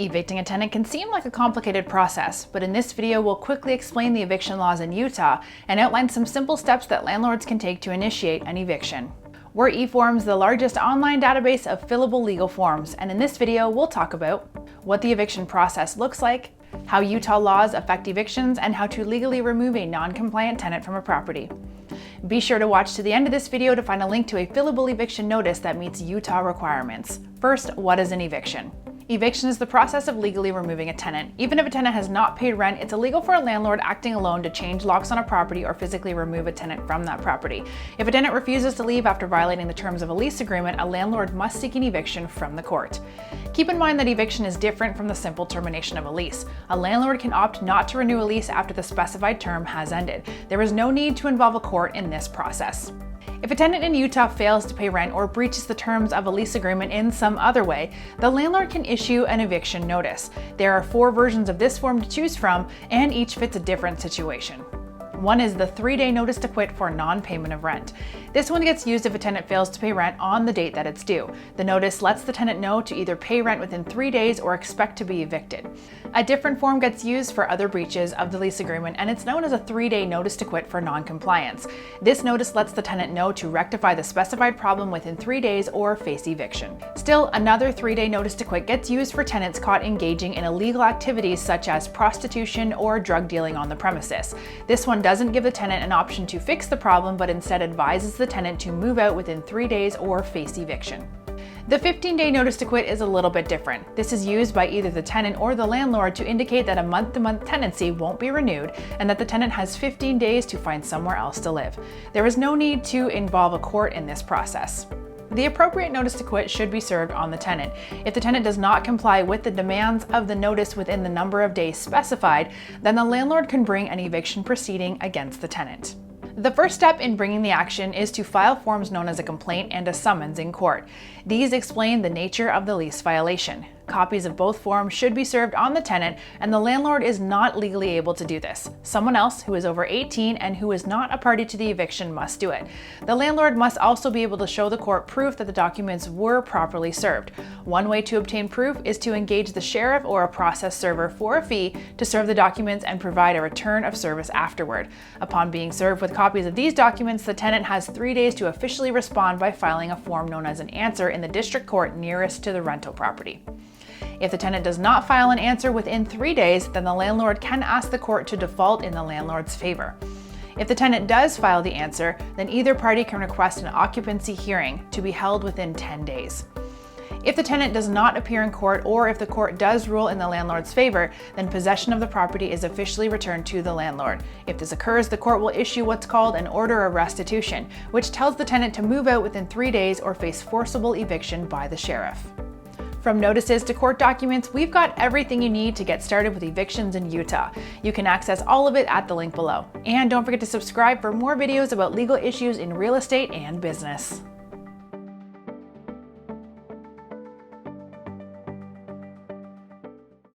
Evicting a tenant can seem like a complicated process, but in this video we'll quickly explain the eviction laws in Utah and outline some simple steps that landlords can take to initiate an eviction. We're eForms, the largest online database of fillable legal forms, and in this video we'll talk about what the eviction process looks like, how Utah laws affect evictions, and how to legally remove a non-compliant tenant from a property. Be sure to watch to the end of this video to find a link to a fillable eviction notice that meets Utah requirements. First, what is an eviction? Eviction is the process of legally removing a tenant. Even if a tenant has not paid rent, it's illegal for a landlord acting alone to change locks on a property or physically remove a tenant from that property. If a tenant refuses to leave after violating the terms of a lease agreement, a landlord must seek an eviction from the court. Keep in mind that eviction is different from the simple termination of a lease. A landlord can opt not to renew a lease after the specified term has ended. There is no need to involve a court in this process. If a tenant in Utah fails to pay rent or breaches the terms of a lease agreement in some other way, the landlord can issue an eviction notice. There are 4 versions of this form to choose from, and each fits a different situation. One is the 3-day notice to quit for non-payment of rent. This one gets used if a tenant fails to pay rent on the date that it's due. The notice lets the tenant know to either pay rent within 3 days or expect to be evicted. A different form gets used for other breaches of the lease agreement, and it's known as a 3-day notice to quit for non-compliance. This notice lets the tenant know to rectify the specified problem within 3 days or face eviction. Still, another 3-day notice to quit gets used for tenants caught engaging in illegal activities such as prostitution or drug dealing on the premises. This one doesn't give the tenant an option to fix the problem, but instead advises the tenant to move out within 3 days or face eviction. The 15-day notice to quit is a little bit different. This is used by either the tenant or the landlord to indicate that a month-to-month tenancy won't be renewed and that the tenant has 15 days to find somewhere else to live. There is no need to involve a court in this process. The appropriate notice to quit should be served on the tenant. If the tenant does not comply with the demands of the notice within the number of days specified, then the landlord can bring an eviction proceeding against the tenant. The first step in bringing the action is to file forms known as a complaint and a summons in court. These explain the nature of the lease violation. Copies of both forms should be served on the tenant, and the landlord is not legally able to do this. Someone else who is over 18 and who is not a party to the eviction must do it. The landlord must also be able to show the court proof that the documents were properly served. One way to obtain proof is to engage the sheriff or a process server for a fee to serve the documents and provide a return of service afterward. Upon being served with copies of these documents, the tenant has 3 days to officially respond by filing a form known as an answer in the district court nearest to the rental property. If the tenant does not file an answer within 3 days, then the landlord can ask the court to default in the landlord's favor. If the tenant does file the answer, then either party can request an occupancy hearing to be held within 10 days. If the tenant does not appear in court, or if the court does rule in the landlord's favor, then possession of the property is officially returned to the landlord. If this occurs, the court will issue what's called an order of restitution, which tells the tenant to move out within 3 days or face forcible eviction by the sheriff. From notices to court documents, we've got everything you need to get started with evictions in Utah. You can access all of it at the link below. And don't forget to subscribe for more videos about legal issues in real estate and business.